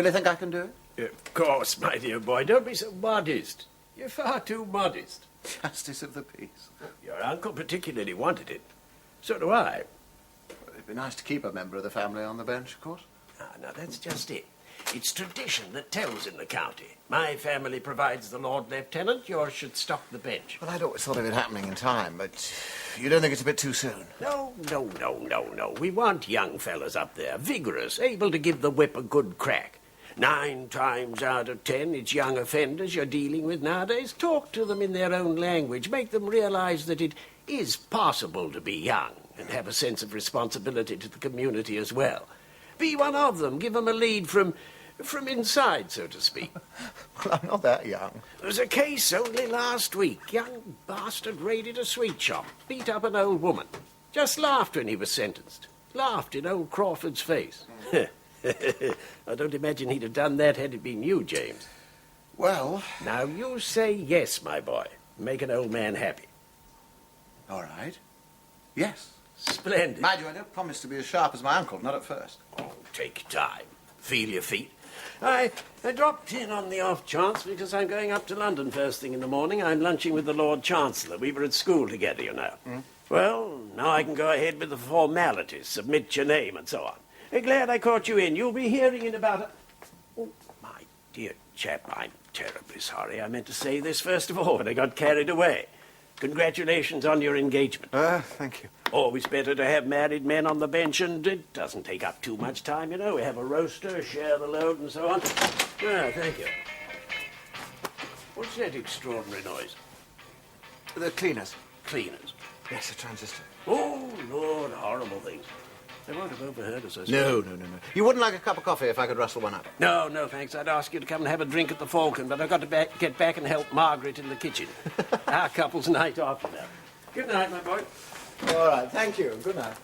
really think I can do it? Of course, my dear boy. Don't be so modest. You're far too modest. Justice of the peace. Your uncle particularly wanted it. So do I. Well, it'd be nice to keep a member of the family on the bench, of course. Now, that's just it. It's tradition that tells in the county. My family provides the Lord Lieutenant. Yours should stock the bench. Well, I'd always thought of it happening in time, but you don't think it's a bit too soon? No. We want young fellas up there, vigorous, able to give the whip a good crack. 9 times out of 10, it's young offenders you're dealing with nowadays. Talk to them in their own language. Make them realize that it is possible to be young and have a sense of responsibility to the community as well. Be one of them. Give them a lead from inside, so to speak. Well, I'm not that young. There was a case only last week. Young bastard raided a sweet shop, beat up an old woman. Just laughed when he was sentenced. Laughed in old Crawford's face. I don't imagine he'd have done that had it been you, James. Well... Now, you say yes, my boy. Make an old man happy. All right. Yes. Splendid. Mind you, I don't promise to be as sharp as my uncle, not at first. Oh, take time. Feel your feet. I dropped in on the off chance because I'm going up to London first thing in the morning. I'm lunching with the Lord Chancellor. We were at school together, you know. Well, now I can go ahead with the formalities, submit your name and so on. Glad I caught you in. You'll be hearing in about a... Oh, my dear chap, I'm terribly sorry. I meant to say this first of all, but I got carried away. Congratulations on your engagement. Thank you. Always better to have married men on the bench, and it doesn't take up too much time, you know. We have a roaster, share the load, and so on. Thank you. What's that extraordinary noise? The cleaners. Cleaners. Yes, a transistor. Oh, Lord, horrible things. They won't have overheard us, I suppose. No. You wouldn't like a cup of coffee if I could rustle one up? No, thanks. I'd ask you to come and have a drink at the Falcon, but I've got to get back and help Margaret in the kitchen. Our couple's night off now. Good night, my boy. All right, thank you. Good night.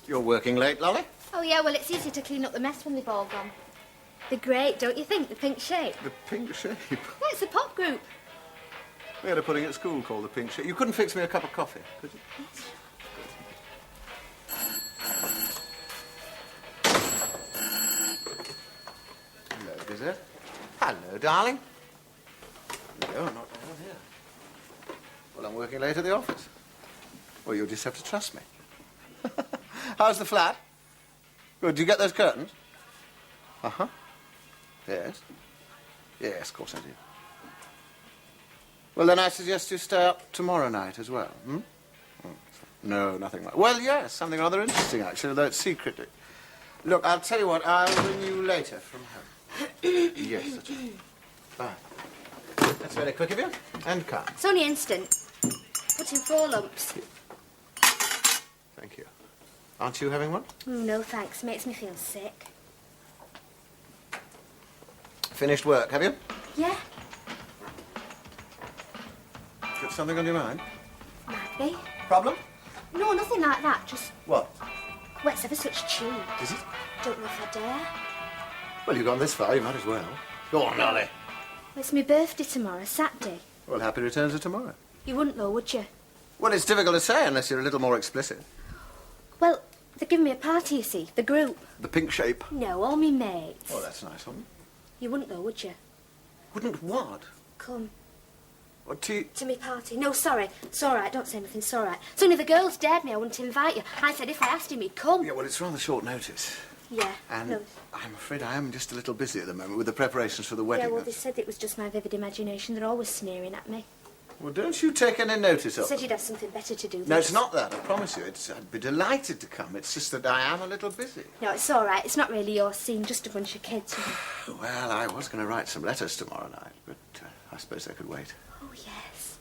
You're working late, Lolly? Oh, yeah, well, it's easy to clean up the mess when they've all gone. They're great, don't you think? The Pink Shape. The Pink Shape? Yeah, it's a pop group. We had a pudding at school called the Pink Shape. You couldn't fix me a cup of coffee, could you? Yes. Hello, Gazette. Hello, darling. No, not down here. Well, I'm working late at the office. Well, you'll just have to trust me. How's the flat? Good. Did you get those curtains? Uh-huh. Yes. Yes, of course I did. Well, then I suggest you stay up tomorrow night as well. No, nothing like... Well, yes, something rather interesting, actually, though it's secretly. Look, I'll tell you what, I'll ring you later from home. Yes, that's right. Bye. That's very quick of you. And calm. It's only instant. Put in 4 lumps. Thank you. Aren't you having one? No, thanks. Makes me feel sick. Finished work, have you? Yeah, Got something on your mind? might be. Problem? No, nothing like that. Just, What? well, it's ever such cheap. Is it? Don't know if I dare. Well, you've gone this far, you might as well. Go on, Lolly. Well, it's my birthday tomorrow, Saturday. Well, happy returns are tomorrow. You wouldn't though, would you? Well, it's difficult to say unless you're a little more explicit. Well, they're giving me a party, you see. The group. The Pink Shape. No, all me mates. Oh, that's nice, wasn't You wouldn't though, would you? it? Wouldn't what? Come. What, to... To me party. No, sorry. It's all right. Don't say nothing. It's all right. So only the girls dared me, I wouldn't invite you. I said if I asked him, he'd come. Yeah, well, it's rather short notice. Yeah. And no. I'm afraid I am just a little busy at the moment with the preparations for the wedding. Yeah, well, they said it was just my vivid imagination. They're always sneering at me. Well, don't you take any notice They of said them. you'd have something better to do. No, it's not that, I promise you. I'd be delighted to come. It's just that I am a little busy. No, it's all right. It's not really your scene, just a bunch of kids. Well, I was going to write some letters tomorrow night, but I suppose they could wait. Oh, yes.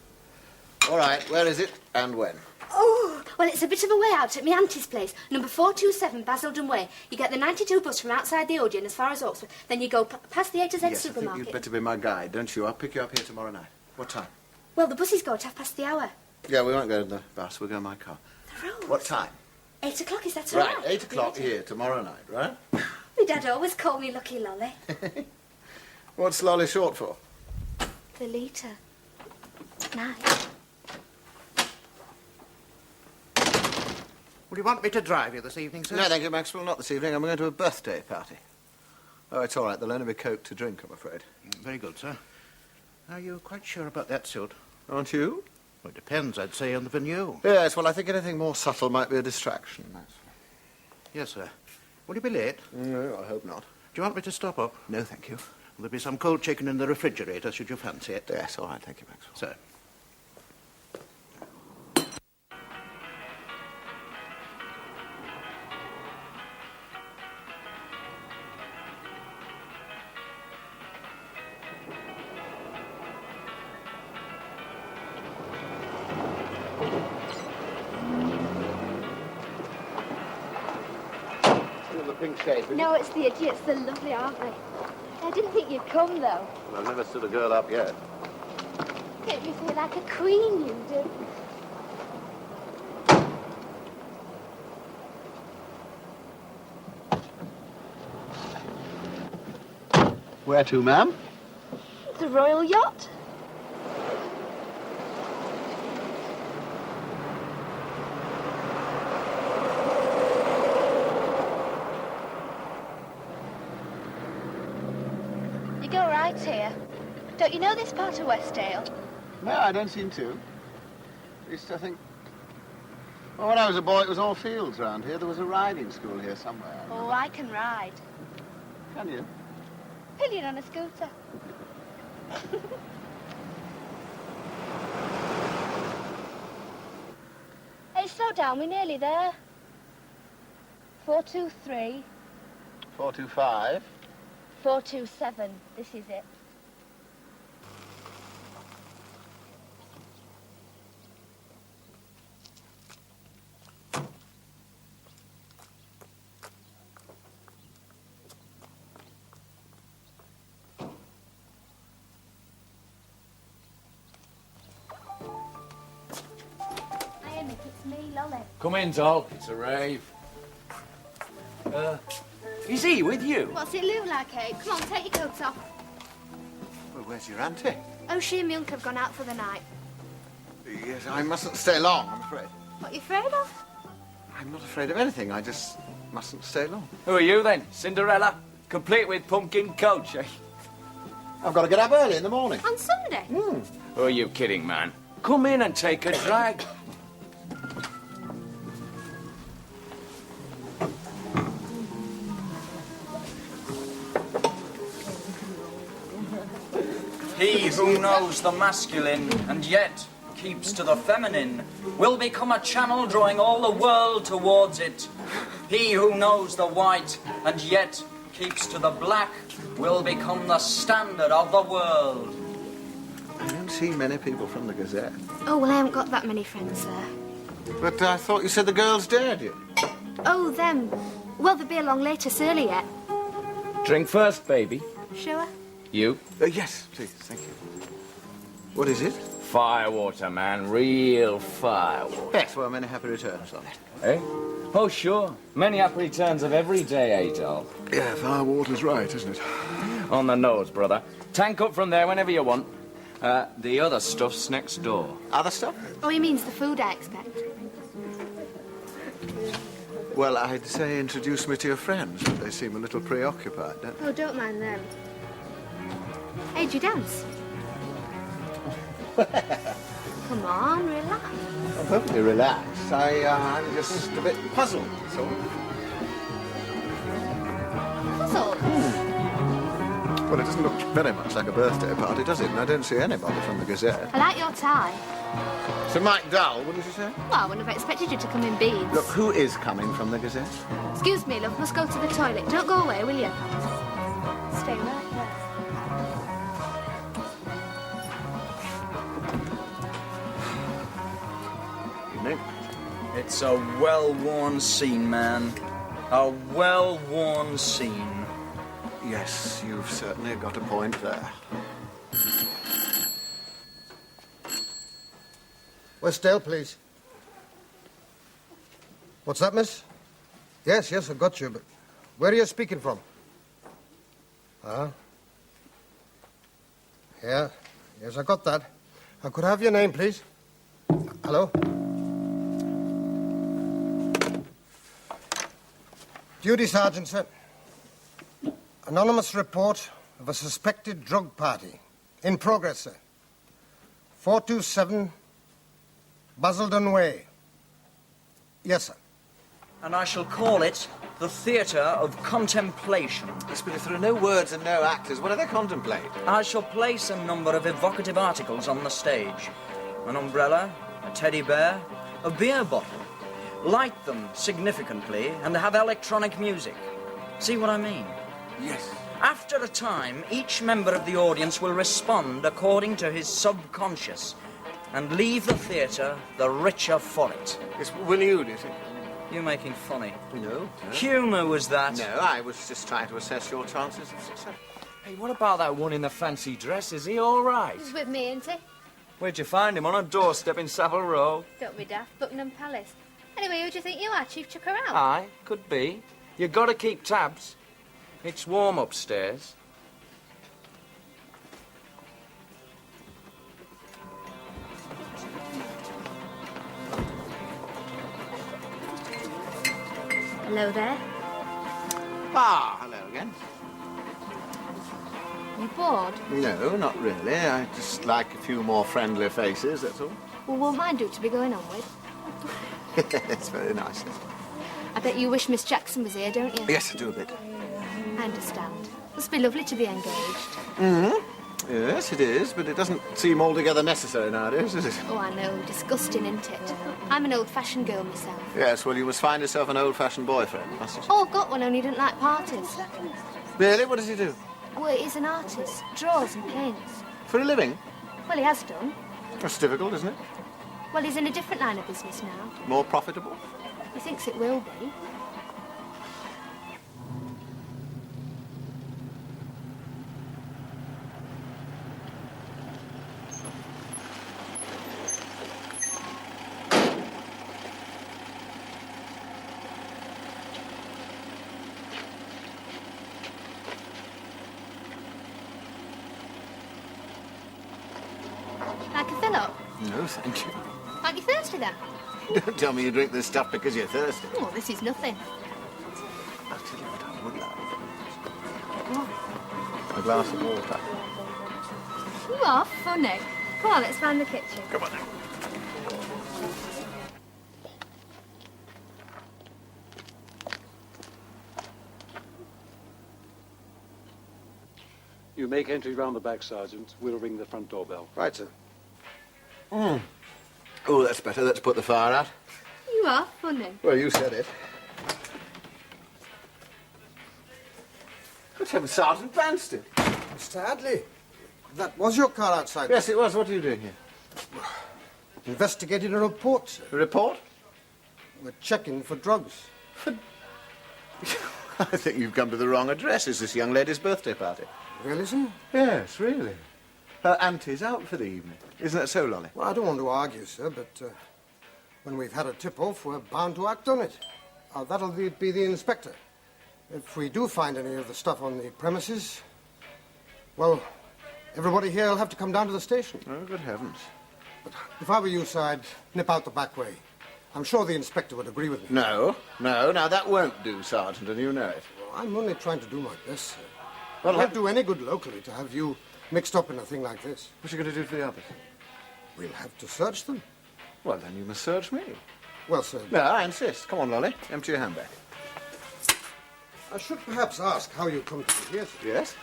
All right, where is it and when? Oh, well, it's a bit of a way out at my auntie's place. Number 427 Basildon Way. You get the 92 bus from outside the Odeon as far as Oxford. Then you go past the A to Z Yes, I supermarket. think you'd better be my guide, don't you? I'll pick you up here tomorrow night. What time? Well, the buses go at 1:30. Yeah, we won't go in the bus. We'll go in my car. The road. What time? 8 o'clock, is that all right? Right, 8 o'clock here tomorrow night, right? My dad always called me Lucky Lolly. What's Lolly short for? The litre. Nice. What Would you want me to drive you this evening, sir? No, thank you, Maxwell. Not this evening. I'm going to a birthday party. Oh, it's all right. There'll only be Coke to drink, I'm afraid. Very good, sir. Are you quite sure about that suit? Aren't you? Well, it depends, I'd say, on the venue. Yes, well, I think anything more subtle might be a distraction, Maxwell. Yes, sir. Will you be late? No, I hope not. Do you want me to stop up? No, thank you. Will there be some cold chicken in the refrigerator, should you fancy it? Yes, all right. Thank you, Maxwell. Sir. Pink shade. No, it's the idiots. They're lovely, aren't they? I didn't think you'd come, though. Well, I've never stood a girl up yet. Make me feel like a queen, you do. Where to, ma'am? The royal yacht. You go right here. Don't you know this part of Westdale? No, I don't seem to. At least I think... Well, when I was a boy, it was all fields round here. There was a riding school here somewhere. Oh, I can ride. Can you? Pillion on a scooter. Hey, slow down. We're nearly there. 423. 425. 427. This is it. Hiya, Mick. It's me, Lolly. Come in, doll. It's a rave. Is he with you? What's it look like, eh? Come on, take your coat off. Well, where's your auntie? Oh, she and my uncle have gone out for the night. Yes, I mustn't stay long, I'm afraid. What are you afraid of? I'm not afraid of anything. I just mustn't stay long. Who are you then? Cinderella? Complete with pumpkin coach, eh? I've got to get up early in the morning. On Sunday? Who are you kidding, man? Come in and take a drag. He who knows the masculine and yet keeps to the feminine will become a channel drawing all the world towards it. He who knows the white and yet keeps to the black will become the standard of the world. I don't see many people from the Gazette. Oh, well, I haven't got that many friends there. But I thought you said the girls dared you. Oh, them. Well, they'll be along later, it's early yet. Drink first, baby. Sure? You? Yes, please, thank you. What is it? Firewater, man. Real firewater. Yes, well, many happy returns on it. Eh? Oh, sure. Many happy returns of every day, eh, doll? Yeah, firewater's right, isn't it? On the nose, brother. Tank up from there whenever you want. The other stuff's next door. Other stuff? Oh, he means the food, I expect. Well, I'd say introduce me to your friends, but they seem a little preoccupied, don't Oh, don't mind them. Hey, do you dance? Come on, relax. I'm perfectly relaxed. I'm just a bit puzzled, that's all. Puzzled? Well, it doesn't look very much like a birthday party, does it? And I don't see anybody from the Gazette. I like your tie. So Mike Dull, wouldn't you say? Well, I wouldn't have expected you to come in beads. Look, who is coming from the Gazette? Excuse me, love. Must go to the toilet. Don't go away, will you? Stay right there. Evening. It's a well-worn scene, man. A well-worn scene. Yes, you've certainly got a point there. Westdale, please. What's that, miss? Yes, I got you, but where are you speaking from? Ah? Yeah, yes, I got that. I could have your name, please. Hello? Duty, Sergeant, sir. Anonymous report of a suspected drug party. In progress, sir. 427 Basildon Way. Yes, sir. And I shall call it the Theatre of Contemplation. Yes, but if there are no words and no actors, what do they contemplate? I shall place a number of evocative articles on the stage. An umbrella, a teddy bear, a beer bottle. Light them significantly and have electronic music. See what I mean? Yes. After a time, each member of the audience will respond according to his subconscious and leave the theatre the richer for it. Yes, will you, do you think? You're making funny. No. Humour was that. No, I was just trying to assess your chances of success. Hey, what about that one in the fancy dress? Is he all right? He's with me, isn't he? Where'd you find him? On a doorstep in Savile Row? Don't be daft, Buckingham Palace. Anyway, who do you think you are, Chief Chucker out? Aye, could be. You gotta keep tabs. It's warm upstairs. Hello there. Ah, hello again. You bored? No, not really. I just like a few more friendly faces, that's all. Well, won't mine do to be going on with? It's very nice. I bet you wish Miss Jackson was here, don't you? Yes, I do a bit. I understand. Must be lovely to be engaged. Mm-hmm. Yes, it is, but it doesn't seem altogether necessary nowadays, does it? Oh, I know. Disgusting, isn't it? I'm an old-fashioned girl myself. Yes, well, you must find yourself an old-fashioned boyfriend, mustn't you? Oh, I've got one, only he doesn't like parties. Really? What does he do? Well, he's an artist. Draws and paints. For a living? Well, he has done. That's difficult, isn't it? Well, he's in a different line of business now. More profitable? He thinks it will be. Like a fill-up? No, thank you. Aren't you thirsty then? Don't tell me you drink this stuff because you're thirsty. Oh, this is nothing. I'll tell you what I would like. A glass of water. You are funny. Come on, let's find the kitchen. Come on then. You make entry round the back, Sergeant. We'll ring the front doorbell. Right, sir. Oh, that's better. Let's put the fire out. You are funny. Well, you said it. Good heavens, Sergeant Branston. Mr. Hadleigh, that was your car outside? Yes, it was. What are you doing here? Investigating a report, sir. A report? We're checking for drugs. I think you've come to the wrong address. It's this young lady's birthday party. Really, sir? Yes, really. Her auntie's out for the evening. Isn't that so, Lolly? Well, I don't want to argue, sir, but when we've had a tip-off, we're bound to act on it. That'll be the inspector. If we do find any of the stuff on the premises, well, everybody here will have to come down to the station. Oh, good heavens. But if I were you, sir, I'd nip out the back way. I'm sure the inspector would agree with me. No. Now that won't do, Sergeant, and you know it. Well, I'm only trying to do my best, sir. Well, It won't do any good locally to have you mixed up in a thing like this. What's you going to do for the others? We'll have to search them. Well, then you must search me. Well, sir, No, I insist. Come on, Lolly. Empty your handbag. I should perhaps ask how you come to be here, sir. Yes?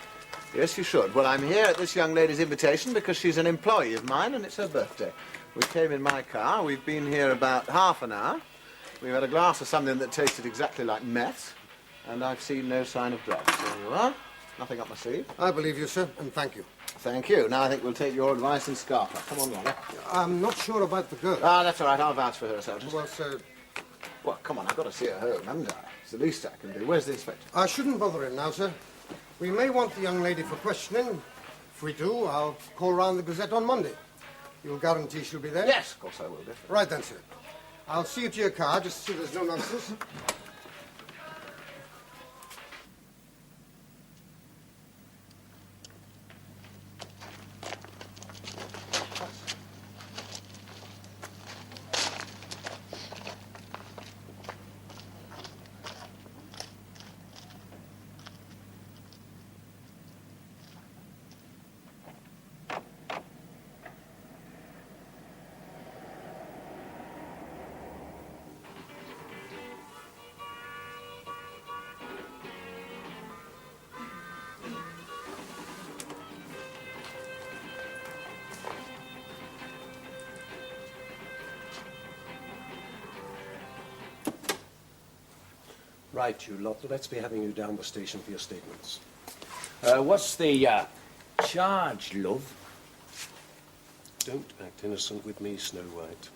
Yes, you should. Well, I'm here at this young lady's invitation because she's an employee of mine and it's her birthday. We came in my car. We've been here about half an hour. We've had a glass of something that tasted exactly like meth, and I've seen no sign of drugs. There you are. Nothing up my sleeve. I believe you, sir, and thank you. Thank you. Now I think we'll take your advice and scarf her. Come on, Lolly. I'm not sure about the girl. Ah, that's all right. I'll vouch for her, Sergeant. Well, sir, Well, come on. I've got to see her home, haven't I? It's the least I can do. Where's the inspector? I shouldn't bother him now, sir. We may want the young lady for questioning. If we do, I'll call round the Gazette on Monday. You'll guarantee she'll be there? Yes, of course I will, definitely. Right then, sir. I'll see you to your car, just to see there's no nonsense. Right, you lot. Let's be having you down the station for your statements. What's the charge, love? Don't act innocent with me, Snow White.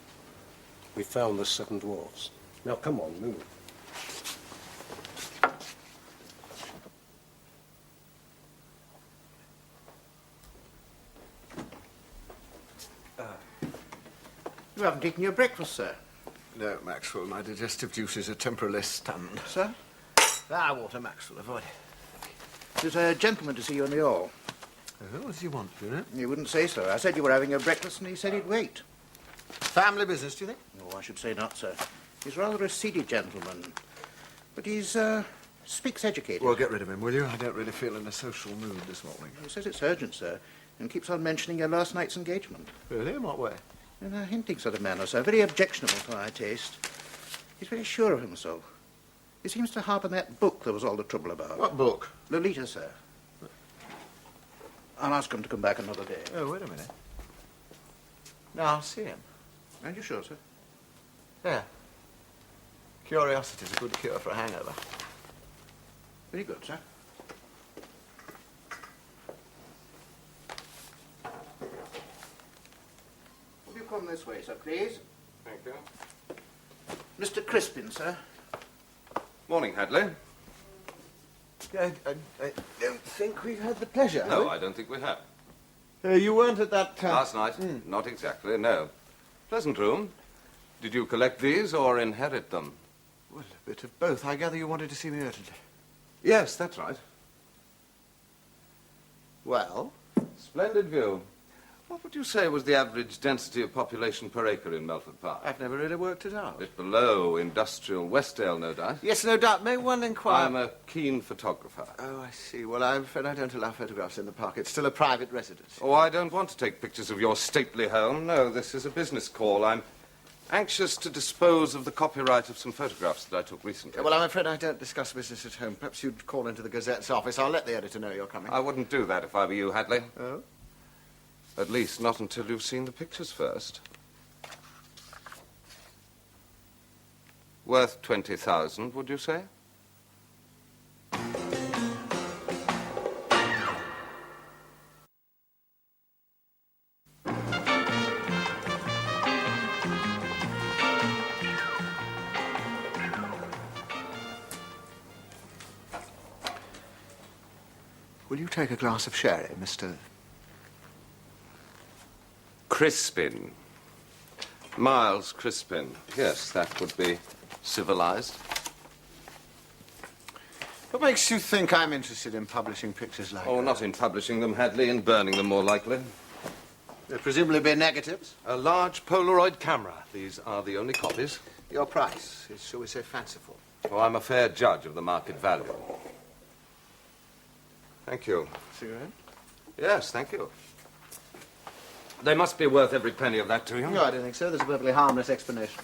We found the 7 dwarfs. Now, come on, move. You haven't eaten your breakfast, sir. No, Maxwell, my digestive juices are temporarily stunned. Sir? Ah, water, Maxwell, avoid it. There's a gentleman to see you in the hall. Oh, what does he want, do you know? You wouldn't say so. I said you were having your breakfast and he said he'd wait. Family business, do you think? No, I should say not, sir. He's rather a seedy gentleman. But he's, speaks educated. Well, get rid of him, will you? I don't really feel in a social mood this morning. He says it's urgent, sir, and keeps on mentioning your last night's engagement. Really? In what way? In a hinting sort of manner, sir. Very objectionable to my taste. He's very sure of himself. He seems to harp on that book there was all the trouble about. What book? Lolita, sir. I'll ask him to come back another day. Oh, wait a minute. No, I'll see him. Are you sure, sir? Yeah. Curiosity's a good cure for a hangover. Very good, sir. Will you come this way, sir, please? Thank you. Mr. Crispin, sir. Morning, Hadleigh. I don't think we've had the pleasure, have No, we? I don't think we have. You weren't at that time. Last night? Not exactly, no. Pleasant room. Did you collect these or inherit them? Well, a bit of both. I gather you wanted to see me urgently. Yes, that's right. Well? Splendid view. What would you say was the average density of population per acre in Melford Park? I've never really worked it out. A bit below industrial Westdale, no doubt. Yes, no doubt. May one inquire? I'm a keen photographer. Oh, I see. Well, I'm afraid I don't allow photographs in the park. It's still a private residence. Oh, I don't want to take pictures of your stately home. No, this is a business call. I'm anxious to dispose of the copyright of some photographs that I took recently. Well, I'm afraid I don't discuss business at home. Perhaps you'd call into the Gazette's office. I'll let the editor know you're coming. I wouldn't do that if I were you, Hadleigh. Oh? At least not until you've seen the pictures first. Worth 20,000, would you say? Will you take a glass of sherry, Mr. Crispin. Miles Crispin. Yes, that would be civilized. What makes you think I'm interested in publishing pictures like Oh, that? not in publishing them, Hadleigh, in burning them, more likely. They'll presumably be negatives. A large Polaroid camera. These are the only copies. Your price is, shall we say, fanciful. Oh, I'm a fair judge of the market value. Thank you. Cigarette? Yes, thank you. They must be worth every penny of that to you. No, I don't think so. There's a perfectly harmless explanation.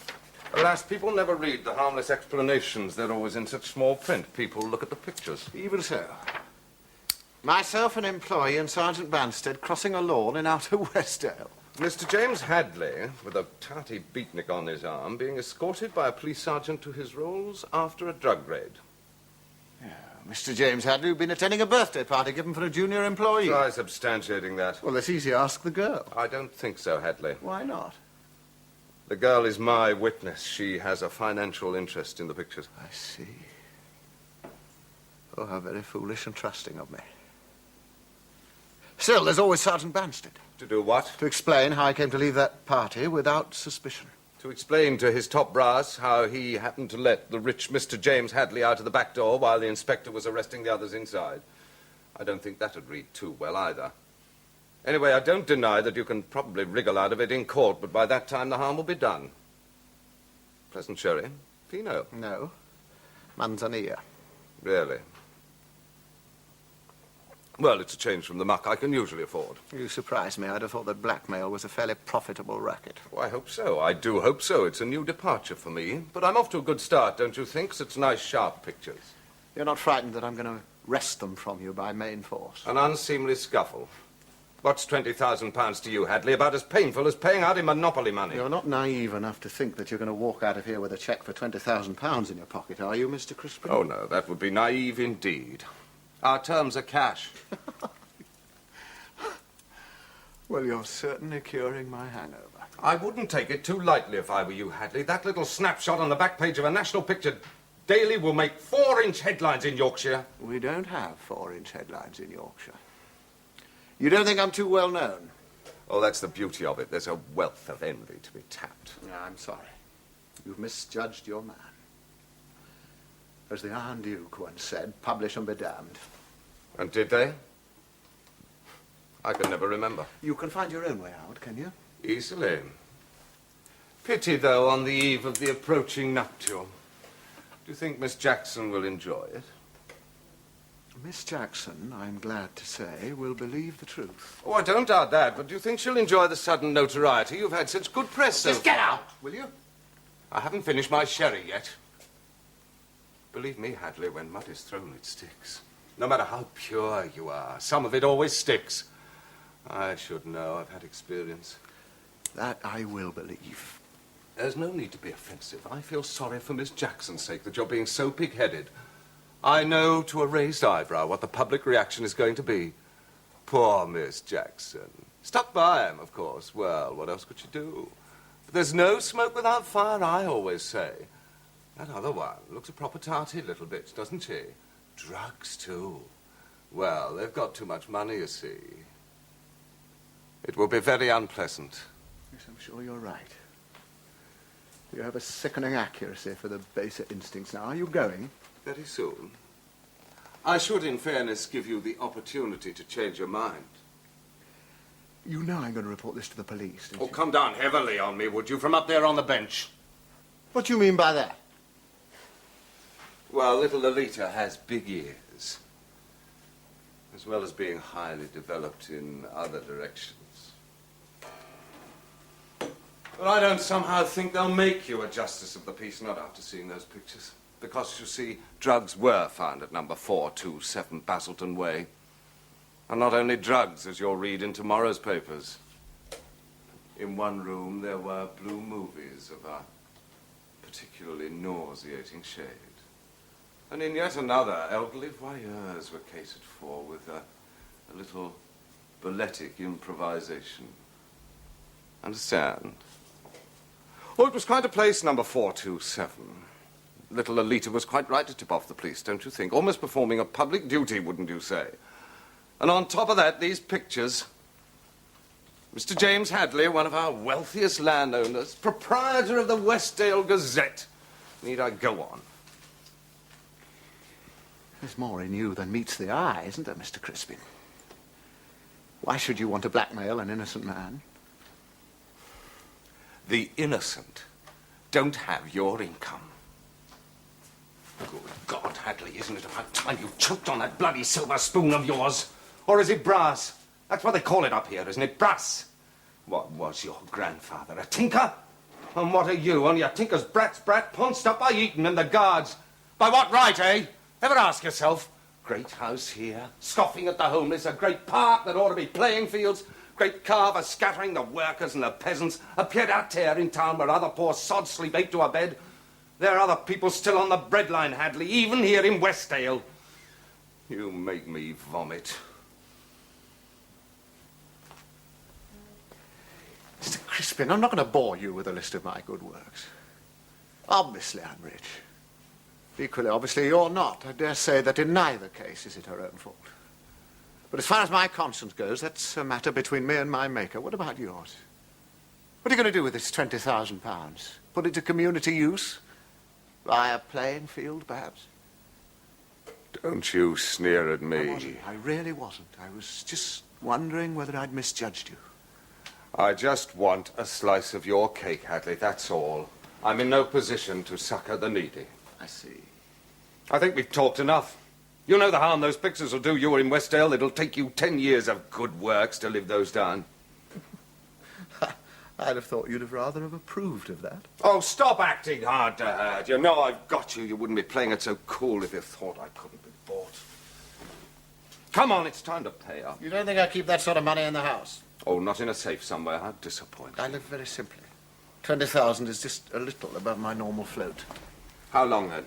Alas, people never read the harmless explanations. They're always in such small print. People look at the pictures. Even so. Myself, an employee, and Sergeant Banstead crossing a lawn in outer Westdale. Mr. James Hadleigh, with a tarty beatnik on his arm, being escorted by a police sergeant to his rolls after a drug raid. Mr. James Hadleigh, been attending a birthday party given for a junior employee. Try substantiating that. Well, it's easy. Ask the girl. I don't think so, Hadleigh. Why not? The girl is my witness. She has a financial interest in the pictures. I see. Oh, how very foolish and trusting of me. Still, there's always Sergeant Banstead. To do what? To explain how I came to leave that party without suspicion. To explain to his top brass how he happened to let the rich Mr. James Hadleigh out of the back door while the inspector was arresting the others inside. I don't think that'd read too well either. Anyway, I don't deny that you can probably wriggle out of it in court, but by that time the harm will be done. Pleasant sherry? Fino? No. Manzanilla. Really? Well, it's a change from the muck I can usually afford. You surprise me. I'd have thought that blackmail was a fairly profitable racket. Oh, I hope so. I do hope so. It's a new departure for me. But I'm off to a good start, don't you think? Such nice, sharp pictures. You're not frightened that I'm going to wrest them from you by main force? An unseemly scuffle. What's £20,000 to you, Hadleigh? About as painful as paying out in Monopoly money. You're not naive enough to think that you're going to walk out of here with a cheque for £20,000 in your pocket, are you, Mr. Crispin? Oh, no, that would be naive indeed. Our terms are cash. Well, you're certainly curing my hangover. I wouldn't take it too lightly if I were you, Hadleigh. That little snapshot on the back page of a national picture daily will make 4-inch headlines in Yorkshire. We don't have 4-inch headlines in Yorkshire. You don't think I'm too well known? Oh, that's the beauty of it. There's a wealth of envy to be tapped. I'm sorry. You've misjudged your man. As the Iron Duke once said, publish and be damned. And did they? I can never remember. You can find your own way out, can you? Easily. Pity, though, on the eve of the approaching nuptial. Do you think Miss Jackson will enjoy it? Miss Jackson, I'm glad to say, will believe the truth. Oh, I don't doubt that, but do you think she'll enjoy the sudden notoriety? You've had such good press so Just get out, will you? I haven't finished my sherry yet. Believe me, Hadleigh, when mud is thrown, it sticks. No matter how pure you are, some of it always sticks. I should know. I've had experience. That I will believe. There's no need to be offensive. I feel sorry for Miss Jackson's sake that you're being so pig-headed. I know to a raised eyebrow what the public reaction is going to be. Poor Miss Jackson. Stuck by him, of course. Well, what else could she do? But there's no smoke without fire, I always say. That other one looks a proper tarty little bitch, doesn't she? Drugs, too. Well, they've got too much money, you see. It will be very unpleasant. Yes, I'm sure you're right. You have a sickening accuracy for the baser instincts now. Are you going? Very soon. I should, in fairness, give you the opportunity to change your mind. You know I'm going to report this to the police, don't Oh, you? come down heavily on me, would you, from up there on the bench? What do you mean by that? Well, little Lolita has big ears, as well as being highly developed in other directions. But I don't somehow think they'll make you a justice of the peace, not after seeing those pictures. Because, you see, drugs were found at number 427 Basildon Way. And not only drugs, as you'll read in tomorrow's papers. In one room, there were blue movies of a particularly nauseating shade. And in yet another, elderly voyeurs were catered for with a little balletic improvisation. Understand? Oh, it was quite a place, number 427. Little Lolita was quite right to tip off the police, don't you think? Almost performing a public duty, wouldn't you say? And on top of that, these pictures. Mr. James Hadleigh, one of our wealthiest landowners, proprietor of the Westdale Gazette. Need I go on? There's more in you than meets the eye, isn't there, Mr. Crispin? Why should you want to blackmail an innocent man? The innocent don't have your income. Good God, Hadleigh, isn't it about time you choked on that bloody silver spoon of yours? Or is it brass? That's what they call it up here, isn't it? Brass. What was your grandfather, a tinker? And what are you, only a tinker's brat's brat, pounced up by Eton and the guards? By what right, eh? Ever ask yourself? Great house here, scoffing at the homeless, a great park that ought to be playing fields, great car for scattering the workers and the peasants, a pied-à-terre in town where other poor sods sleep 8 to a bed. There are other people still on the breadline, Hadleigh, even here in Westdale. You make me vomit. Mr. Crispin, I'm not going to bore you with a list of my good works. Obviously, I'm rich. Equally, obviously, you're not. I dare say that in neither case is it her own fault. But as far as my conscience goes, that's a matter between me and my maker. What about yours? What are you going to do with this £20,000? Put it to community use? Buy a playing field, perhaps? Don't you sneer at me. I really wasn't. I was just wondering whether I'd misjudged you. I just want a slice of your cake, Hadleigh, that's all. I'm in no position to succor the needy. I see. I think we've talked enough. You know the harm those pictures will do you in Westdale. It'll take you 10 years of good works to live those down. I'd have thought you'd have rather have approved of that. Oh, stop acting hard to hurt. You know I've got you. You wouldn't be playing it so cool if you thought I couldn't be bought. Come on, it's time to pay up. You don't think I keep that sort of money in the house? Oh, not in a safe somewhere. How disappointing. I live very simply. 20,000 is just a little above my normal float. How long, then?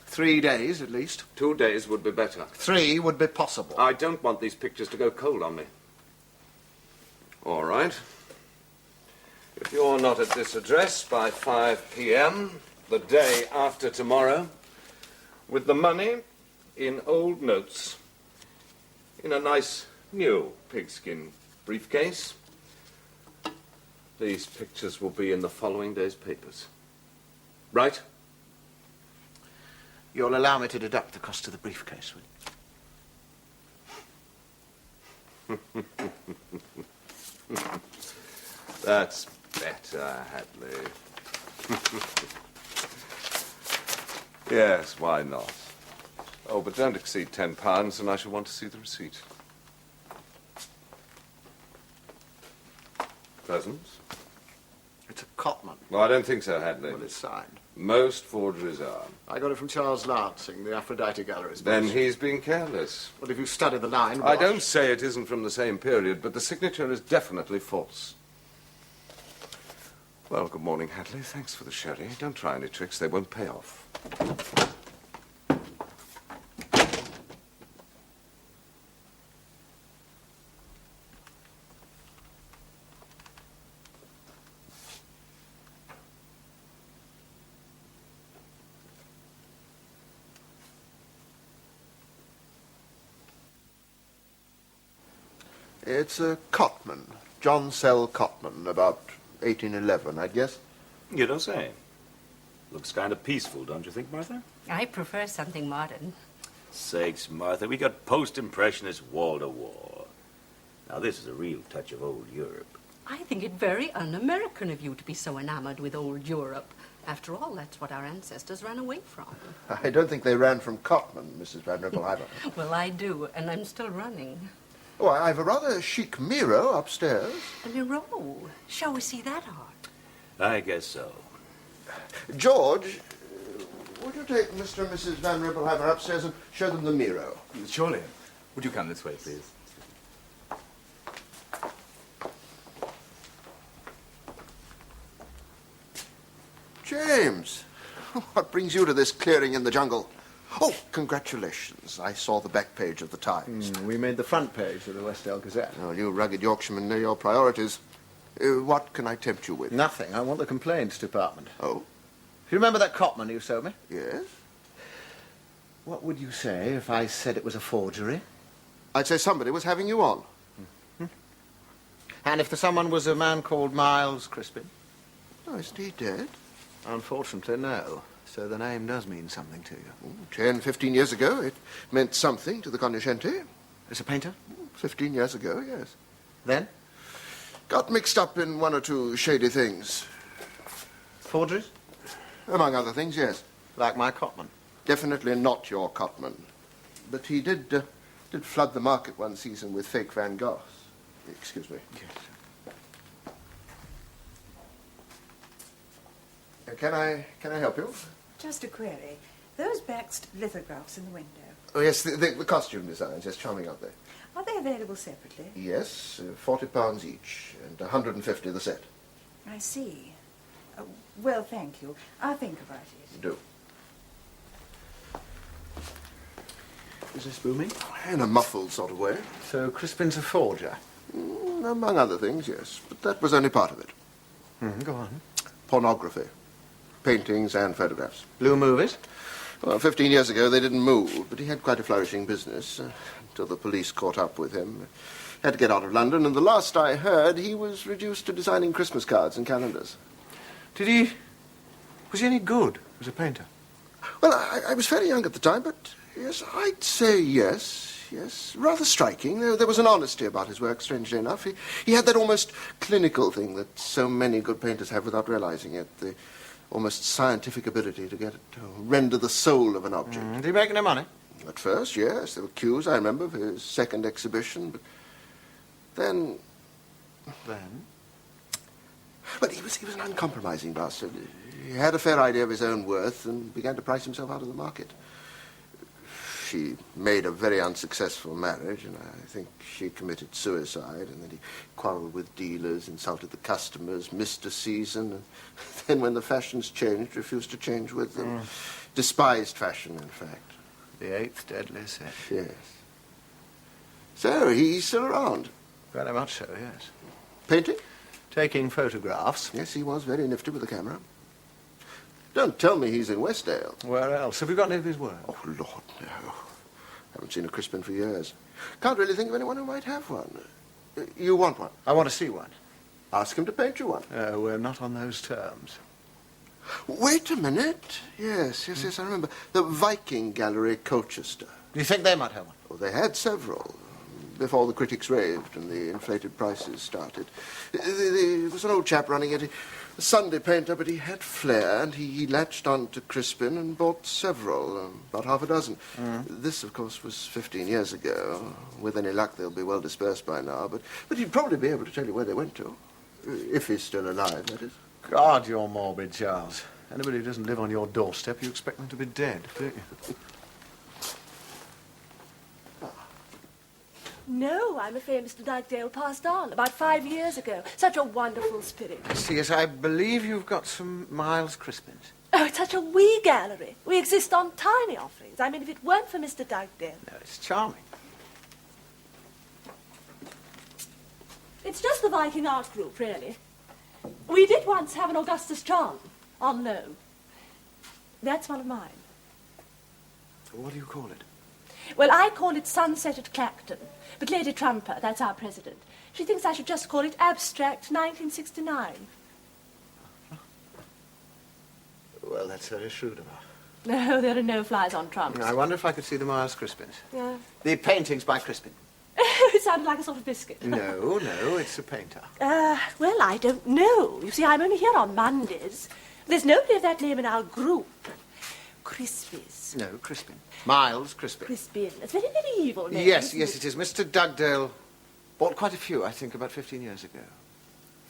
3 days, at least. 2 days would be better. 3 would be possible. I don't want these pictures to go cold on me. All right. If you're not at this address by 5 p.m., the day after tomorrow, with the money in old notes, in a nice new pigskin briefcase, these pictures will be in the following day's papers. Right? You'll allow me to deduct the cost of the briefcase, will you? That's better, Hadleigh. Yes, why not? Oh, but don't exceed £10, and I shall want to see the receipt. Presents? It's a Cotman. Well, I don't think so, Hadleigh. Well, it's signed. Most forgeries are. I got it from Charles Lansing, the Aphrodite Galleries. Then he's been careless. Well, if you study the line... I don't say it isn't from the same period, but the signature is definitely false. Well, good morning, Hadleigh. Thanks for the sherry. Don't try any tricks. They won't pay off. It's a Cotman. John Sell Cotman, about 1811, I guess. You don't say. Looks kind of peaceful, don't you think, Martha? I prefer something modern. Sakes, Martha, we got post-impressionists wall to wall. Now, this is a real touch of old Europe. I think it very un-American of you to be so enamored with old Europe. After all, that's what our ancestors ran away from. I don't think they ran from Cotman, Mrs. Van Ripple, either. Well, I do, and I'm still running. Oh, I've a rather chic Miro upstairs. A Miro? Shall we see that art? I guess so. George, would you take Mr. and Mrs. Van Rippleheimer upstairs and show them the Miro? Surely. Would you come this way, please? James, what brings you to this clearing in the jungle? Oh, congratulations. I saw the back page of the Times. We made the front page of the West End Gazette. Oh, you rugged Yorkshiremen know your priorities. What can I tempt you with? Nothing. I want the complaints department. Oh? Do you remember that Cotman you sold me? Yes. What would you say if I said it was a forgery? I'd say somebody was having you on. Mm-hmm. And if the someone was a man called Miles Crispin? Oh, isn't he dead? Unfortunately, no. So the name does mean something to you. 10, 15 years ago, it meant something to the cognoscente. As a painter? 15 years ago, yes. Then? Got mixed up in one or two shady things. Forgeries? Among other things, yes. Like my Cotman? Definitely not your Cotman. But he did flood the market one season with fake Van Goghs. Excuse me. Yes. Can I help you? Just a query. Those baxed lithographs in the window, Oh, yes, the costume designs. Yes, charming, aren't they? are they available separately? Yes, £40 each and 150 the set. I see. Well, thank you. I'll think about it. Do. Is this booming? In a muffled sort of way. So Crispin's a forger? Among other things, yes. But that was only part of it. Go on. Pornography. Paintings and photographs. Blue movies? Well, 15 years ago they didn't move, but he had quite a flourishing business until the police caught up with him. Had to get out of London, and the last I heard, he was reduced to designing Christmas cards and calendars. Was he any good as a painter? Well, I was fairly young at the time, but yes, I'd say yes. Rather striking. There was an honesty about his work, strangely enough. He had that almost clinical thing that so many good painters have without realizing it, the almost scientific ability to get it to render the soul of an object. Did he make any money? At first, yes. There were queues, I remember, for his second exhibition, but then... Then? Well, he was an uncompromising bastard. He had a fair idea of his own worth and began to price himself out of the market. she made a very unsuccessful marriage, and I think she committed suicide, and then he quarreled with dealers, insulted the customers, missed a season, and then when the fashions changed, refused to change with them. Despised fashion, in fact. The eighth deadly sin. Yes. So, he's still around? Very much so, yes. Painting? Taking photographs. Yes, he was very nifty with the camera. Don't tell me he's in Westdale. Where else? Have you got any of his work? Oh, Lord, no. Haven't seen a Crispin for years. Can't really think of anyone who might have one. You want one? I want to see one. Ask him to paint you one. We're not on those terms. Wait a minute. Yes, I remember. The Viking Gallery, Colchester. Do you think they might have one? Oh, they had several. Before the critics raved and the inflated prices started. There was an old chap running it, a Sunday painter, but he had flair, and he latched on to Crispin and bought several, about half a dozen. This, of course, was 15 years ago. With any luck, they'll be well dispersed by now, but he'd probably be able to tell you where they went to. If he's still alive, that is. God, you're morbid, Charles. Anybody who doesn't live on your doorstep, you expect them to be dead, don't you? No, I'm afraid Mr. Dugdale passed on about 5 years ago. Such a wonderful spirit. Yes, I believe you've got some Miles Crispins. Oh, it's such a wee gallery. We exist on tiny offerings. I mean, if it weren't for Mr. Dugdale. No, it's charming. It's just the Viking art group, really. We did once have an Augustus John on loan. That's one of mine. What do you call it? Well, I call it Sunset at Clacton. But Lady Trumper, that's our president, she thinks I should just call it Abstract 1969. Well, that's very shrewd of her. No, there are no flies on trumps. I wonder if I could see the Miles Crispins. Yeah. The paintings by Crispin. It sounded like a sort of biscuit. No, it's a painter. Well, I don't know. You see, I'm only here on Mondays. There's nobody of that name in our group. Crispies. No, Crispin. Miles Crispin. Crispin. It's very medieval name. Yes, it is. Mr. Dugdale bought quite a few, I think, about 15 years ago.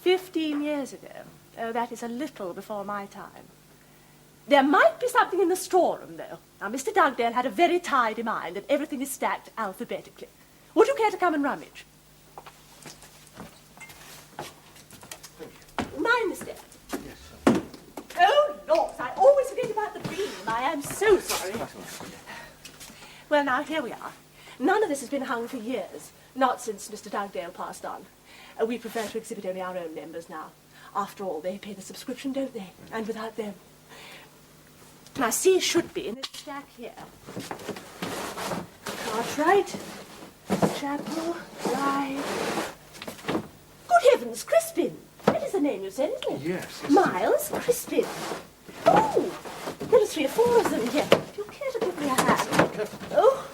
15 years ago? Oh, that is a little before my time. There might be something in the storeroom, though. Now, Mr. Dugdale had a very tidy mind, and everything is stacked alphabetically. Would you care to come and rummage? Mind the step. Yes. Oh, Lord, I always forget about the beam. I am so sorry. Well, now, here we are. None of this has been hung for years. Not since Mr. Dugdale passed on. We prefer to exhibit only our own members now. After all, they pay the subscription, don't they? And without them... Now, C should be in this stack here. Cartwright, Chapel, Drive... Good heavens, Crispin! That is the name you said, isn't it? Yes. Miles Crispin. Oh, there are 3 or 4 of them here. Do you care to give me a hand? Oh,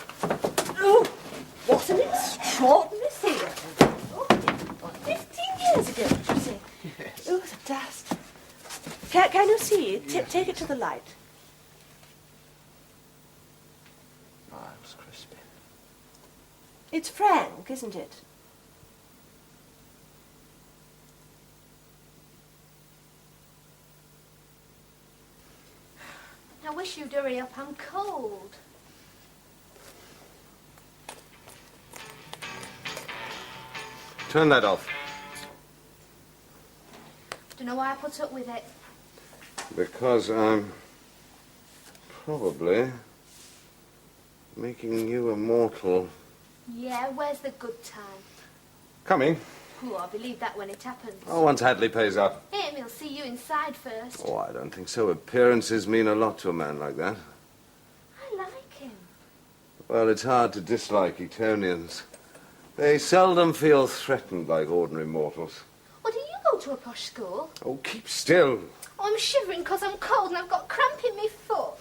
what an extraordinary thing. Oh, 15 years ago, did you say? Yes. Oh, the dust. Can you see it? Yes. Take it to the light. Miles Crispin. It's Frank, isn't it? I wish you'd hurry up. I'm cold. Turn that off. Don't know why I put up with it. Because I'm probably making you immortal. Yeah, where's the good time? Coming. Oh, I'll believe that when it happens. Oh, once Hadleigh pays up. Hey, we'll see you inside first. Oh, I don't think so. Appearances mean a lot to a man like that. I like him. Well, it's hard to dislike Etonians. They seldom feel threatened like ordinary mortals. Well, do you go to a posh school? Oh, keep still. Oh, I'm shivering because I'm cold and I've got cramp in my foot.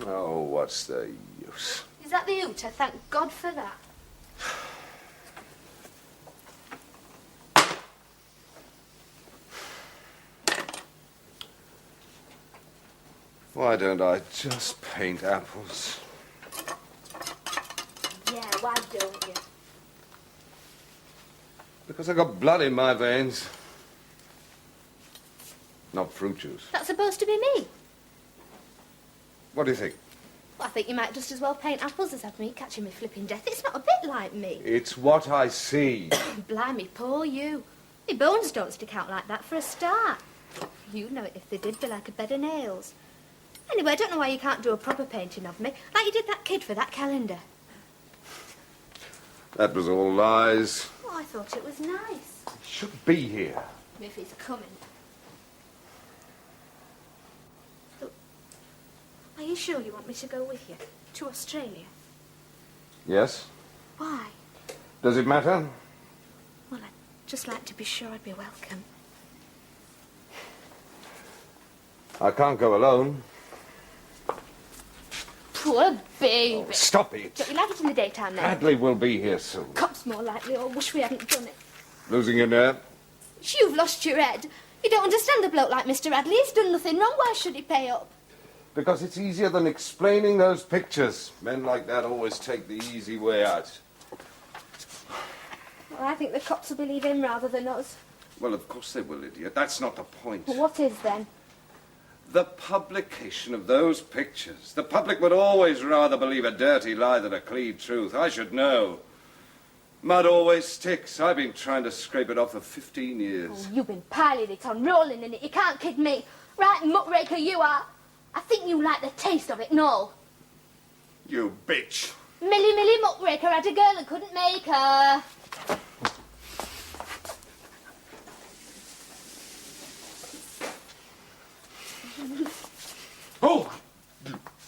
Oh, what's the use? Is that the hooter? Thank God for that. Why don't I just paint apples? Yeah, why don't you? Because I got blood in my veins. Not fruit juice. That's supposed to be me. What do you think? Well, I think you might just as well paint apples as have me catching me flipping death. It's not a bit like me. It's what I see. Blimey, poor you. Your bones don't stick out like that for a start. You'd know it if they did, be like a bed of nails. Anyway, I don't know why you can't do a proper painting of me, like you did that kid for that calendar. That was all lies. Oh, I thought it was nice. He should be here. If he's coming. Look, are you sure you want me to go with you? To Australia? Yes? Why? Does it matter? Well, I'd just like to be sure I'd be welcome. I can't go alone. Poor baby. Oh, stop it. Don't you like it in the daytime then? Hadleigh will be here soon. Cops more likely, or wish we hadn't done it. Losing your nerve? You've lost your head. You don't understand a bloke like Mr. Hadleigh. He's done nothing wrong. Why should he pay up? Because it's easier than explaining those pictures. Men like that always take the easy way out. Well, I think the cops will believe him rather than us. Well, of course they will, idiot. That's not the point. Well, what is then? The publication of those pictures. The public would always rather believe a dirty lie than a clean truth. I should know. Mud always sticks. I've been trying to scrape it off for 15 years. Oh, you've been piling it on, rolling in it. You can't kid me. Right muckraker you are. I think you like the taste of it and all. You bitch. Millie muckraker had a girl and couldn't make her. Oh,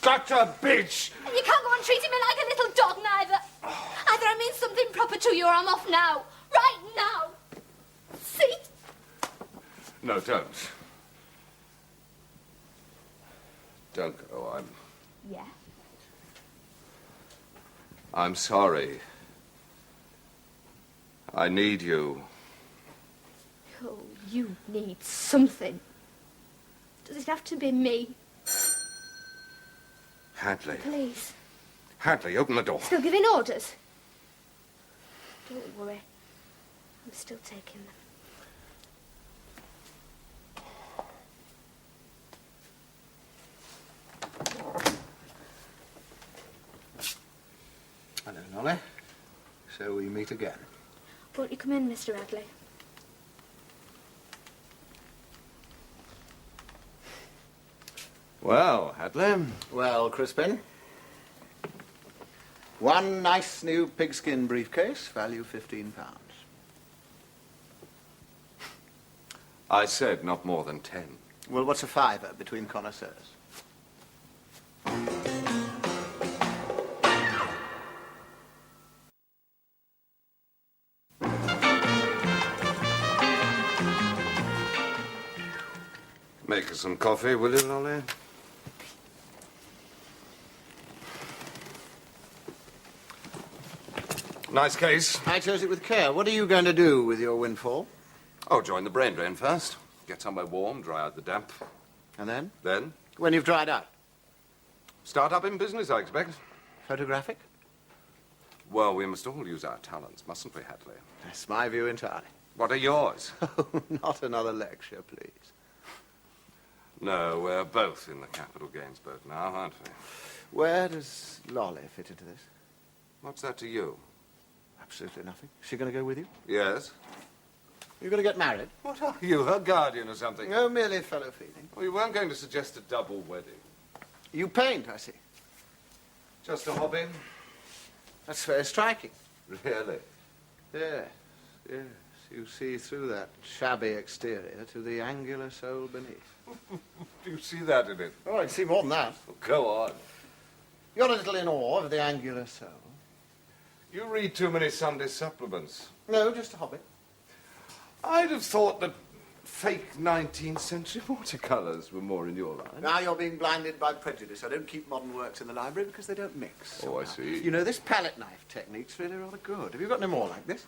gotcha, bitch! And you can't go on treating me like a little dog neither. Either I mean something proper to you or I'm off now. Right now. See? No, don't. Don't go. Yeah. I'm sorry. I need you. Oh, you need something. Does it have to be me? Hadleigh. Please. Hadleigh, open the door. Still giving orders? Don't worry. I'm still taking them. Hello, Nolly. So we meet again. Won't you come in, Mr. Hadleigh? Well, Hadleigh. Well, Crispin. One nice new pigskin briefcase, value £15. I said not more than 10. Well, what's a fiver between connoisseurs? Make us some coffee, will you, Lolly? Nice case. I chose it with care. What are you going to do with your windfall? Oh, join the brain drain first. Get somewhere warm, dry out the damp. And then? Then? When you've dried out? Start up in business, I expect. Photographic? Well, we must all use our talents, mustn't we, Hadleigh? That's my view entirely. What are yours? Oh, not another lecture, please. No, we're both in the capital gains boat now, aren't we? Where does Lolly fit into this? What's that to you? Absolutely nothing. Is she going to go with you? Yes. You're going to get married? What are you, her guardian or something? No, merely fellow feeling. Well, you weren't going to suggest a double wedding. You paint, I see. Just a hobby? That's very striking. Really? Yes, yes. You see through that shabby exterior to the angular soul beneath. Do you see that in it? Oh, I see more than that. Well, go on. You're a little in awe of the angular soul. You read too many Sunday supplements. No, just a hobby. I'd have thought that fake 19th century watercolours were more in your line. Now you're being blinded by prejudice. I don't keep modern works in the library because they don't mix. Oh, I see. You know, this palette knife technique's really rather good. Have you got any more like this?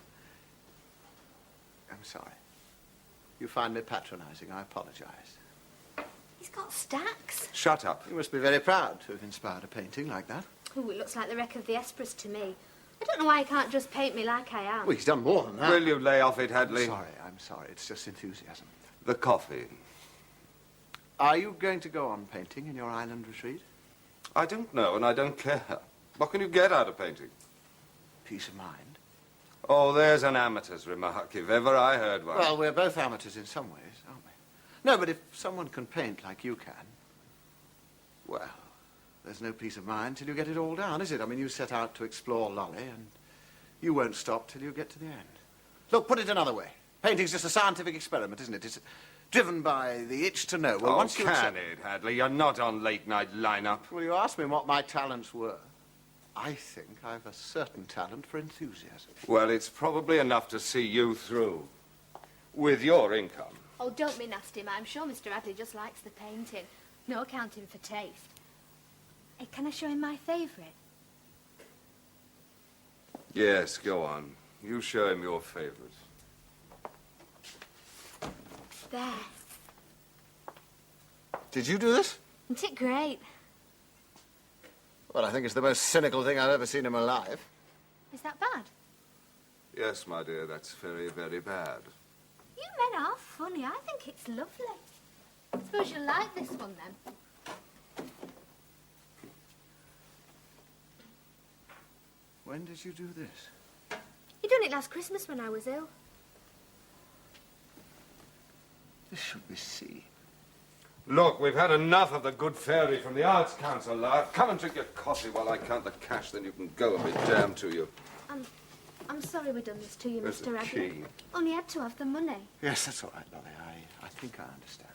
I'm sorry. You find me patronising. I apologise. He's got stacks. Shut up. You must be very proud to have inspired a painting like that. Oh, it looks like the wreck of the Esperance to me. I don't know why he can't just paint me like I am. Well, he's done more than that. Will you lay off it, Hadleigh? I'm sorry. It's just enthusiasm. The coffee. Are you going to go on painting in your island retreat? I don't know, and I don't care. What can you get out of painting? Peace of mind. Oh, there's an amateur's remark, if ever I heard one. Well, we're both amateurs in some ways, aren't we? No, but if someone can paint like you can, well, there's no peace of mind till you get it all down, is it? I mean, you set out to explore Lolly, and you won't stop till you get to the end. Look, put it another way. Painting's just a scientific experiment, isn't it? It's driven by the itch to know. Well, oh, once you can it, Hadleigh? You're not on late-night lineup. Well, you asked me what my talents were. I think I've a certain talent for enthusiasm. Well, it's probably enough to see you through. With your income. Oh, don't be nasty, Ma. I'm sure Mr. Hadleigh just likes the painting. No accounting for taste. Hey, can I show him my favourite? Yes, go on. You show him your favourite. There. Did you do this? Isn't it great? Well, I think it's the most cynical thing I've ever seen in my life. Is that bad? Yes, my dear, that's very, very bad. You men are funny. I think it's lovely. I suppose you'll like this one, then. When did you do this? You done it last Christmas when I was ill. This should be seen. Look, we've had enough of the good fairy from the Arts Council, lad. Come and drink your coffee while I count the cash, then you can go. I'll be damned to you. I'm sorry we done this to you, There's Mr. the Hadleigh. key. Only had to have the money. Yes, that's all right, Lolly. I think I understand.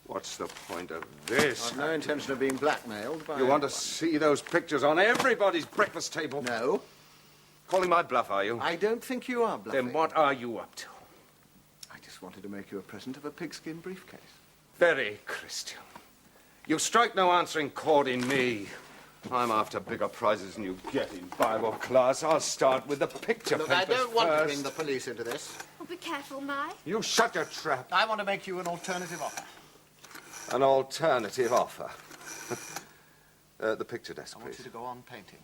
What's the point of this? I've no intention of being blackmailed by You want to anyone. see those pictures on everybody's breakfast table? No. Calling my bluff, are you? I don't think you are bluffing. Then what are you up to? I just wanted to make you a present of a pigskin briefcase. Very Christian. You strike no answering chord in me. I'm after bigger prizes than you get in Bible class. I'll start with the picture Look, papers I don't want to first. bring the police into this. Oh, be careful, Mai. You shut your trap. I want to make you an alternative offer. An alternative offer. The picture desk, I want please. you to go on painting.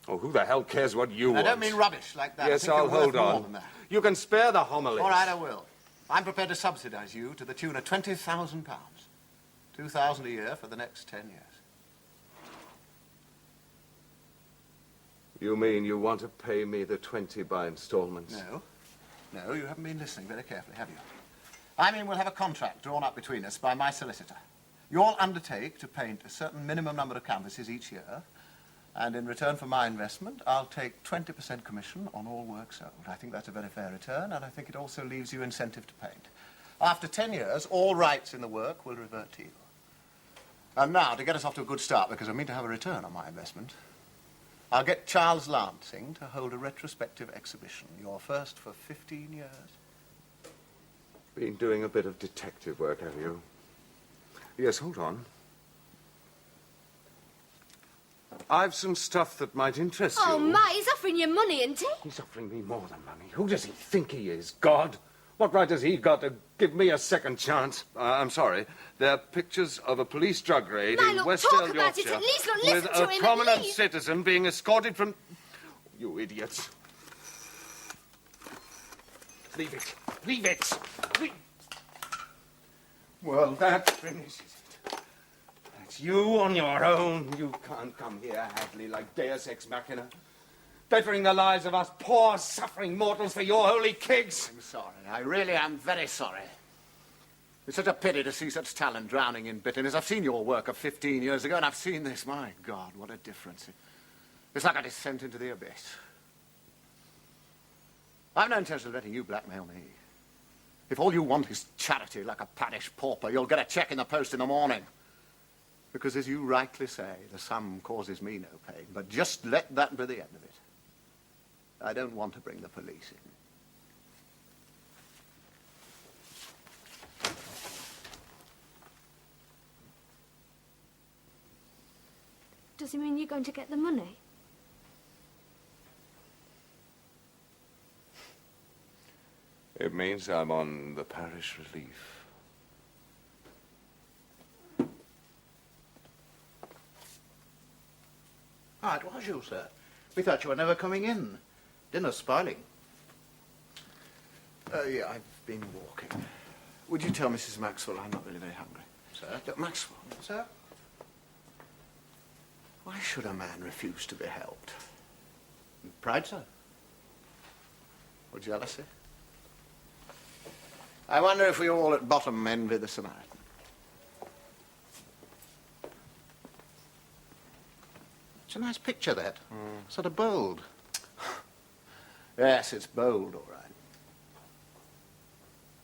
Oh, who the hell cares what you want? I don't mean rubbish like that. I Yes, think I'll you're worth hold more on. than that. You can spare the homilies. All right, I will. I'm prepared to subsidise you to the tune of £20,000. £2,000 a year for the next 10 years. You mean you want to pay me the 20 by instalments? No. No, you haven't been listening very carefully, have you? I mean, we'll have a contract drawn up between us by my solicitor. You'll undertake to paint a certain minimum number of canvases each year, and in return for my investment, I'll take 20% commission on all work sold. I think that's a very fair return, and I think it also leaves you incentive to paint. After 10 years, all rights in the work will revert to you. And now, to get us off to a good start, because I mean to have a return on my investment, I'll get Charles Lancing to hold a retrospective exhibition, your first for 15 years. Been doing a bit of detective work, have you? Yes, hold on. I've some stuff that might interest Oh, you. Ma, he's offering you money, isn't he? He's offering me more than money. Who does he think he is? God? What right has he got to give me a second chance? I'm sorry. They're pictures of a police drug raid Ma, in look, West talk about it. Yorkshire At least look, listen with to a him, prominent at least. citizen being escorted from... You idiots. Leave it. Leave it. Well, that finishes it. That's you on your own. You can't come here, Hadleigh, like Deus Ex Machina, bettering the lives of us poor, suffering mortals for your holy kigs. I'm sorry. I really am very sorry. It's such a pity to see such talent drowning in bitterness. I've seen your work of 15 years ago, and I've seen this. My God, what a difference. It's like a descent into the abyss. I've no intention of letting you blackmail me. If all you want is charity like a parish pauper, you'll get a cheque in the post in the morning. Because as you rightly say, the sum causes me no pain. But just let that be the end of it. I don't want to bring the police in. Does he mean you're going to get the money? It means I'm on the parish relief. Ah, it was you, sir. We thought you were never coming in. Dinner's spoiling. Yeah, I've been walking. Would you tell Mrs. Maxwell I'm not really very hungry? Sir? Look, Maxwell, Sir? why should a man refuse to be helped? Pride, sir. Or jealousy? I wonder if we all at bottom envy the Samaritan. It's a nice picture, that. Sort of bold. Yes, it's bold, all right.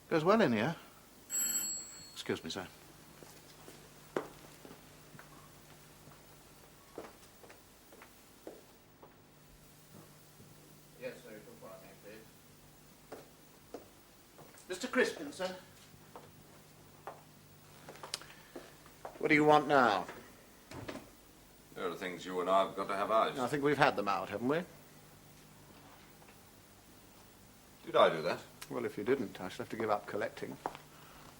Goes well in here. Excuse me, sir. Yes, sir. Please. Mr. Crispin, sir. What do you want now? There are things you and I have got to have out. I think we've had them out, haven't we? Did I do that? Well, if you didn't, I shall have to give up collecting.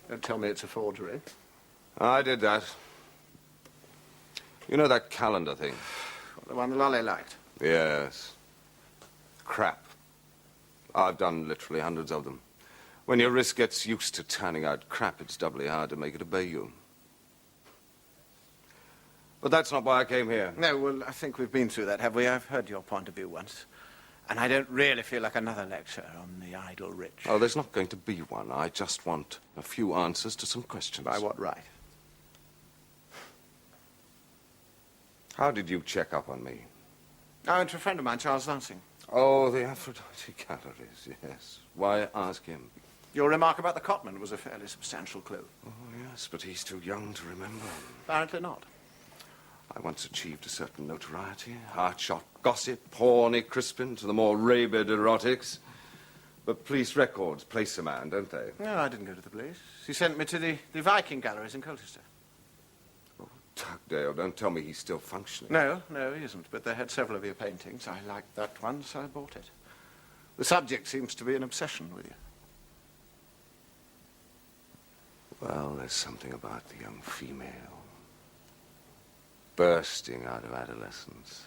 Don't tell me it's a forgery. I did that. You know that calendar thing? The one Lolly liked. Yes. Crap. I've done literally hundreds of them. When your wrist gets used to turning out crap, it's doubly hard to make it obey you. But that's not why I came here. No, well, I think we've been through that, have we? I've heard your point of view once. And I don't really feel like another lecture on the idle rich. Oh, there's not going to be one. I just want a few answers to some questions. By what right? How did you check up on me? I went to a friend of mine, Charles Lansing. Oh, the Aphrodite galleries, yes. Why ask him? Your remark about the Cotman was a fairly substantial clue. Oh, yes, but he's too young to remember. Apparently not. I once achieved a certain notoriety. Heart-shot gossip, horny Crispin to the more rabid erotics. But police records place a man, don't they? No, I didn't go to the police. He sent me to the Viking galleries in Colchester. Oh, Dugdale, don't tell me he's still functioning. No, he isn't. But they had several of your paintings. I liked that one, so I bought it. The subject seems to be an obsession with you. Well, there's something about the young female. Bursting out of adolescence.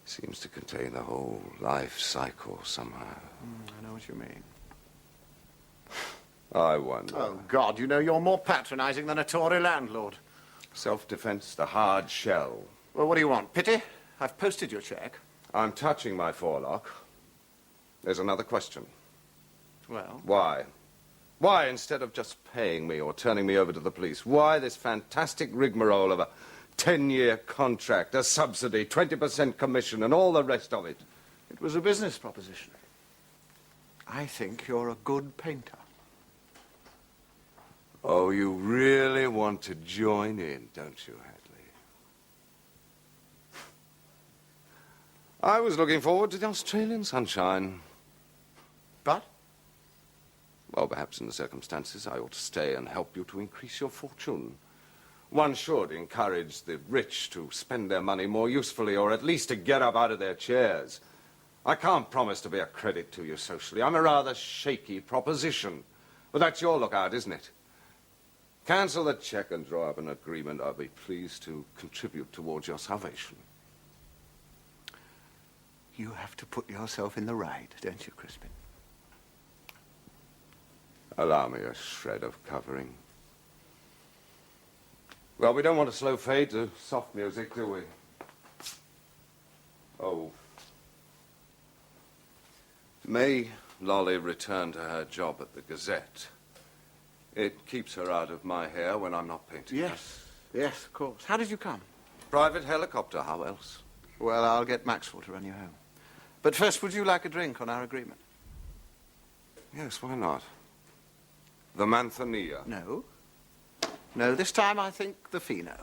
Seems to contain the whole life cycle somehow. I know what you mean. I wonder. Oh, God, you know you're more patronizing than a Tory landlord. Self-defense, the hard shell. Well, what do you want? Pity? I've posted your cheque. I'm touching my forelock. There's another question. Well? Why? Why, instead of just paying me or turning me over to the police, why this fantastic rigmarole of a 10-year contract, a subsidy, 20% commission, and all the rest of it? It was a business proposition. I think you're a good painter. Oh, you really want to join in, don't you, Hadleigh? I was looking forward to the Australian sunshine. But? Well, perhaps in the circumstances, I ought to stay and help you to increase your fortune. One should encourage the rich to spend their money more usefully, or at least to get up out of their chairs. I can't promise to be a credit to you socially. I'm a rather shaky proposition. But that's your lookout, isn't it? Cancel the cheque and draw up an agreement. I'll be pleased to contribute towards your salvation. You have to put yourself in the right, don't you, Crispin? Allow me a shred of covering. Well, we don't want a slow fade to soft music, do we? Oh. May Lolly return to her job at the Gazette. It keeps her out of my hair when I'm not painting. Yes, of course. How did you come? Private helicopter, how else? Well, I'll get Maxwell to run you home. But first, would you like a drink on our agreement? Yes, why not? The Manzanilla. No, this time I think the Fino.